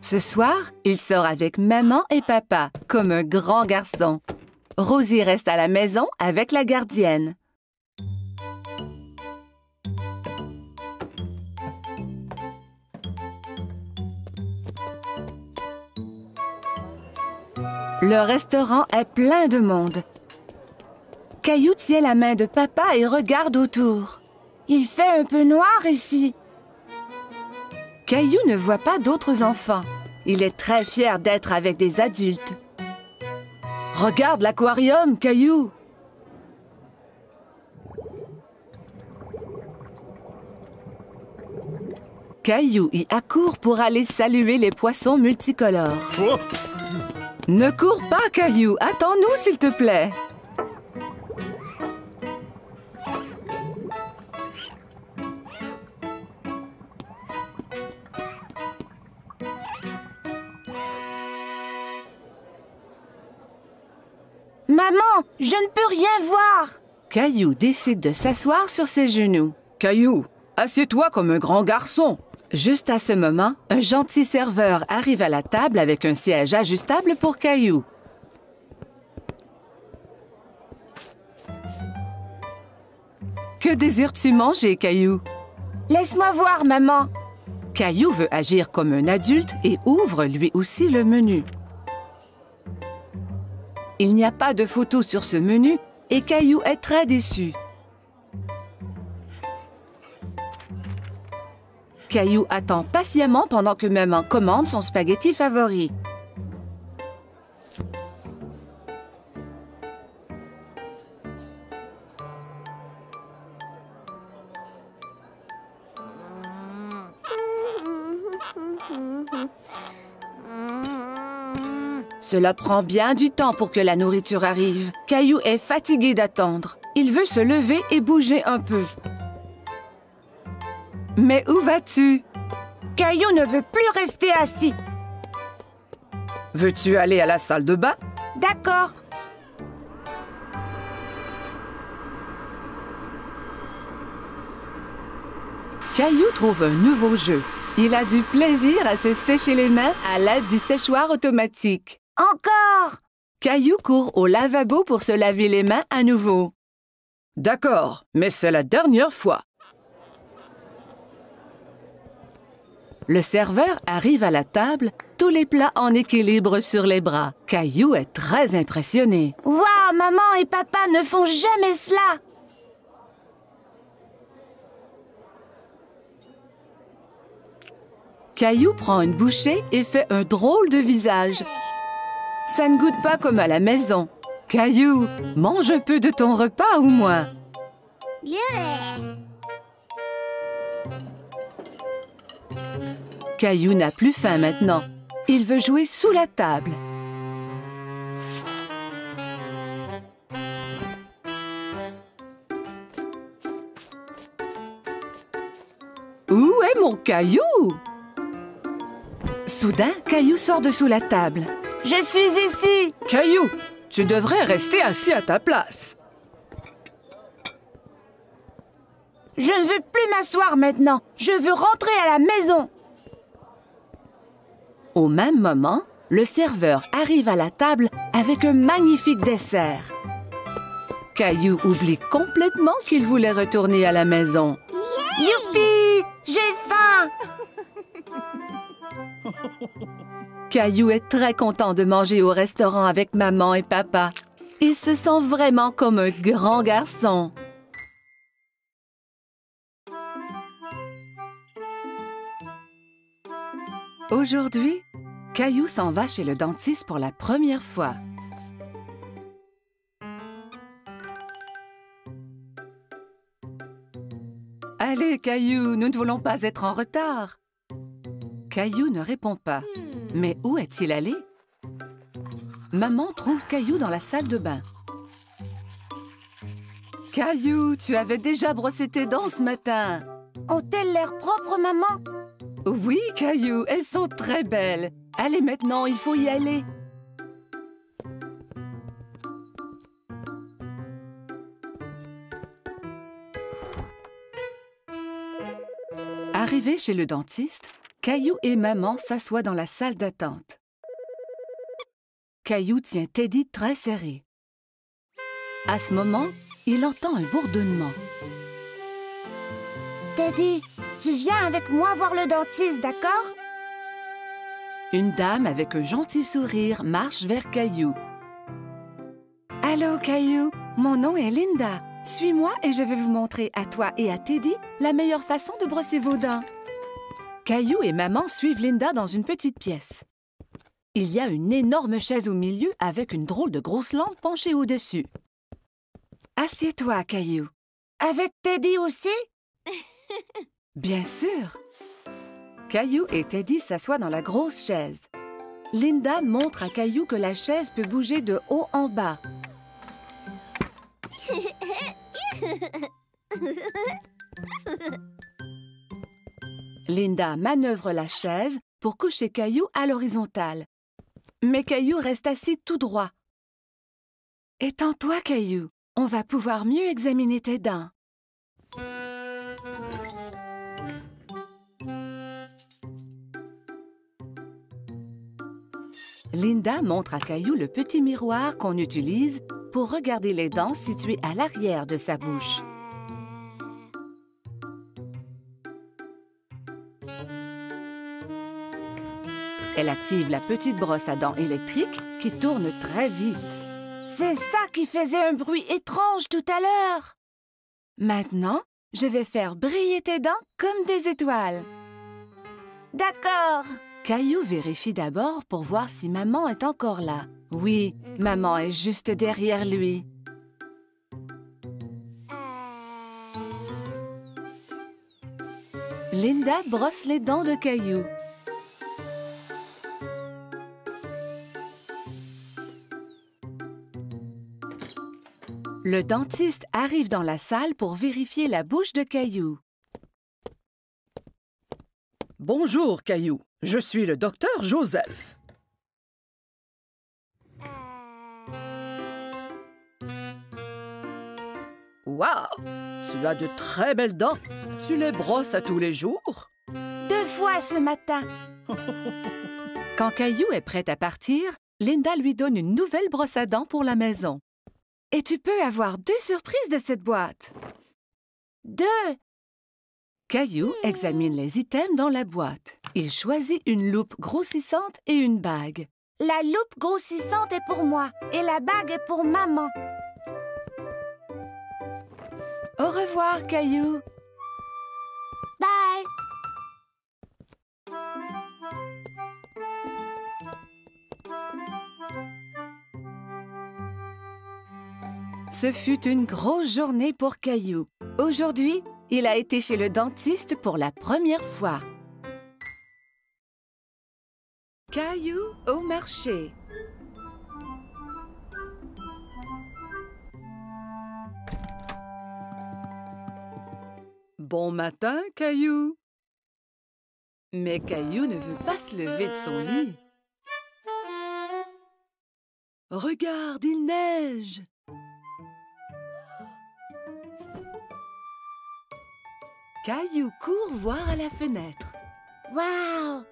Ce soir, il sort avec maman et papa, comme un grand garçon. Rosie reste à la maison avec la gardienne. Le restaurant est plein de monde. Caillou tient la main de papa et regarde autour. Il fait un peu noir ici. Caillou ne voit pas d'autres enfants. Il est très fier d'être avec des adultes. Regarde l'aquarium, Caillou! Caillou y accourt pour aller saluer les poissons multicolores. Oh! Ne cours pas, Caillou! Attends-nous, s'il te plaît! Maman, je ne peux rien voir! Caillou décide de s'asseoir sur ses genoux. Caillou, assieds-toi comme un grand garçon. Juste à ce moment, un gentil serveur arrive à la table avec un siège ajustable pour Caillou. Que désires-tu manger, Caillou? Laisse-moi voir, maman. Caillou veut agir comme un adulte et ouvre lui aussi le menu. Il n'y a pas de photo sur ce menu et Caillou est très déçu. Caillou attend patiemment pendant que maman commande son spaghetti favori. Cela prend bien du temps pour que la nourriture arrive. Caillou est fatigué d'attendre. Il veut se lever et bouger un peu. Mais où vas-tu? Caillou ne veut plus rester assis. Veux-tu aller à la salle de bain? D'accord. Caillou trouve un nouveau jeu. Il a du plaisir à se sécher les mains à l'aide du séchoir automatique. Encore! Caillou court au lavabo pour se laver les mains à nouveau. D'accord, mais c'est la dernière fois. Le serveur arrive à la table, tous les plats en équilibre sur les bras. Caillou est très impressionné. « Waouh, maman et papa ne font jamais cela! » Caillou prend une bouchée et fait un drôle de visage. Ça ne goûte pas comme à la maison. Caillou, mange un peu de ton repas au moins. Caillou n'a plus faim maintenant. Il veut jouer sous la table. Où est mon Caillou? Soudain, Caillou sort de sous la table. Je suis ici. Caillou, tu devrais rester assis à ta place. Je ne veux plus m'asseoir maintenant. Je veux rentrer à la maison. Au même moment, le serveur arrive à la table avec un magnifique dessert. Caillou oublie complètement qu'il voulait retourner à la maison. Youpi! J'ai faim! Caillou est très content de manger au restaurant avec maman et papa. Il se sent vraiment comme un grand garçon. Aujourd'hui, Caillou s'en va chez le dentiste pour la première fois. Allez, Caillou, nous ne voulons pas être en retard. Caillou ne répond pas. Mais où est-il allé? Maman trouve Caillou dans la salle de bain. Caillou, tu avais déjà brossé tes dents ce matin. Ont-elles l'air propres, maman? Oui, Caillou, elles sont très belles. Allez maintenant, il faut y aller. Arrivé chez le dentiste, Caillou et maman s'assoient dans la salle d'attente. Caillou tient Teddy très serré. À ce moment, il entend un bourdonnement. Teddy, tu viens avec moi voir le dentiste, d'accord? Une dame avec un gentil sourire marche vers Caillou. « Allô, Caillou, mon nom est Linda. Suis-moi et je vais vous montrer à toi et à Teddy la meilleure façon de brosser vos dents. » Caillou et maman suivent Linda dans une petite pièce. Il y a une énorme chaise au milieu avec une drôle de grosse lampe penchée au-dessus. « Assieds-toi, Caillou. » Avec Teddy aussi? Bien sûr. Caillou et Teddy s'assoient dans la grosse chaise. Linda montre à Caillou que la chaise peut bouger de haut en bas. Linda manœuvre la chaise pour coucher Caillou à l'horizontale. Mais Caillou reste assis tout droit. « Étends-toi, Caillou. On va pouvoir mieux examiner tes dents. » Linda montre à Caillou le petit miroir qu'on utilise pour regarder les dents situées à l'arrière de sa bouche. Elle active la petite brosse à dents électrique qui tourne très vite. C'est ça qui faisait un bruit étrange tout à l'heure. Maintenant, je vais faire briller tes dents comme des étoiles. D'accord. Caillou vérifie d'abord pour voir si maman est encore là. Oui, maman est juste derrière lui. Linda brosse les dents de Caillou. Le dentiste arrive dans la salle pour vérifier la bouche de Caillou. Bonjour, Caillou. Je suis le docteur Joseph. Wow! Tu as de très belles dents. Tu les brosses à tous les jours? 2 fois ce matin. Quand Caillou est prêt à partir, Linda lui donne une nouvelle brosse à dents pour la maison. Et tu peux avoir 2 surprises de cette boîte. 2. Caillou examine les items dans la boîte. Il choisit une loupe grossissante et une bague. La loupe grossissante est pour moi et la bague est pour maman. Au revoir, Caillou. Bye. Ce fut une grosse journée pour Caillou. Aujourd'hui, il a été chez le dentiste pour la première fois. Caillou au marché. Bon matin, Caillou. Mais Caillou ne veut pas se lever de son lit. Regarde, il neige! Caillou court voir à la fenêtre. Waouh!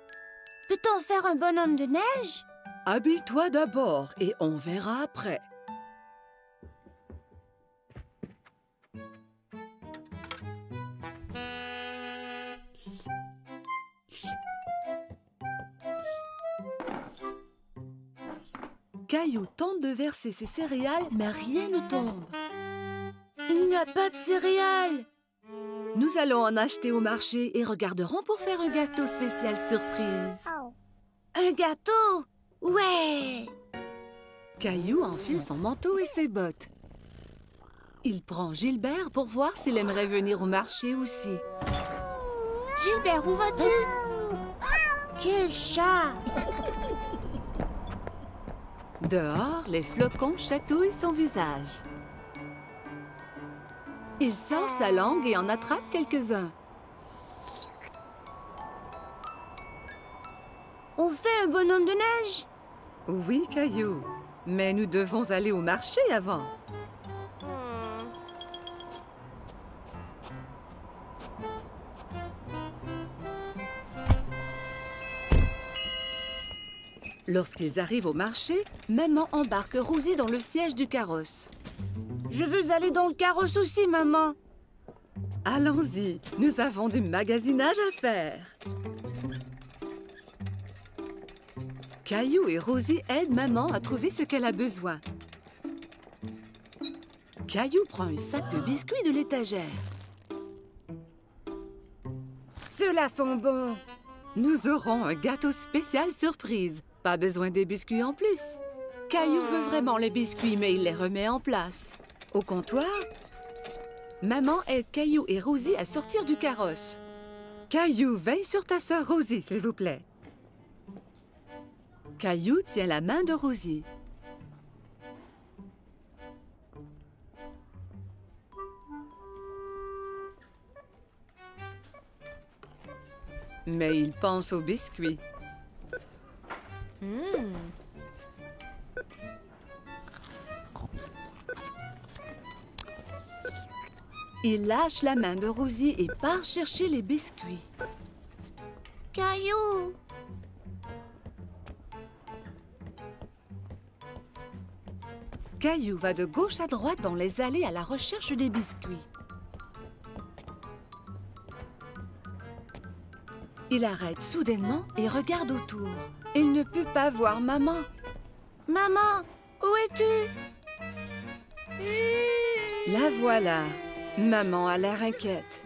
Peut-on faire un bonhomme de neige? Habille-toi d'abord et on verra après. Caillou tente de verser ses céréales, mais rien ne tombe. Il n'y a pas de céréales. Nous allons en acheter au marché et regarderons pour faire un gâteau spécial surprise. Un gâteau? Ouais! Caillou enfile son manteau et ses bottes. Il prend Gilbert pour voir s'il aimerait venir au marché aussi. Gilbert, où vas-tu? Quel chat! Dehors, les flocons chatouillent son visage. Il sort sa langue et en attrape quelques-uns. On fait un bonhomme de neige? Oui, Caillou. Mais nous devons aller au marché avant. Lorsqu'ils arrivent au marché, maman embarque Rosie dans le siège du carrosse. Je veux aller dans le carrosse aussi, maman. Allons-y, nous avons du magasinage à faire. Caillou et Rosie aident maman à trouver ce qu'elle a besoin. Caillou prend un sac de biscuits de l'étagère. Ceux-là sont bons. Nous aurons un gâteau spécial surprise. Pas besoin des biscuits en plus. Caillou veut vraiment les biscuits, mais il les remet en place. Au comptoir, maman aide Caillou et Rosie à sortir du carrosse. Caillou, veille sur ta sœur Rosie, s'il vous plaît. Caillou tient la main de Rosie. Mais il pense aux biscuits. Il lâche la main de Rosie et part chercher les biscuits. Caillou! Caillou va de gauche à droite dans les allées à la recherche des biscuits. Il arrête soudainement et regarde autour. Il ne peut pas voir maman. Maman, où es-tu? La voilà. Maman a l'air inquiète.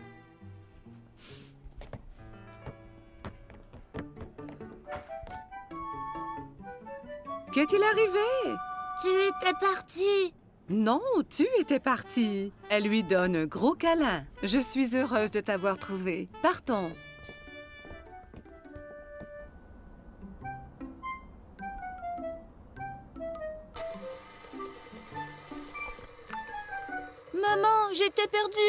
Qu'est-il arrivé? Tu étais partie. Non, tu étais partie. Elle lui donne un gros câlin. Je suis heureuse de t'avoir trouvé. Partons. Maman, j'étais perdue.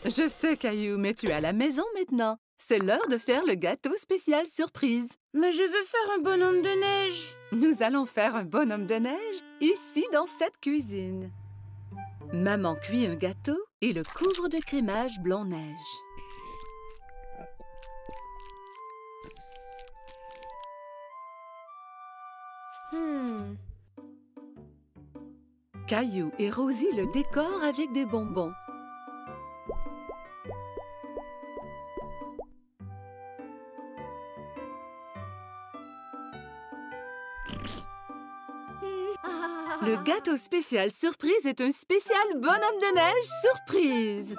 Je sais, Caillou, mais tu es à la maison maintenant. C'est l'heure de faire le gâteau spécial surprise. Mais je veux faire un bonhomme de neige. Nous allons faire un bonhomme de neige ici dans cette cuisine. Maman cuit un gâteau et le couvre de crémage blanc-neige. Caillou et Rosie le décorent avec des bonbons. Le gâteau spécial surprise est un spécial bonhomme de neige surprise.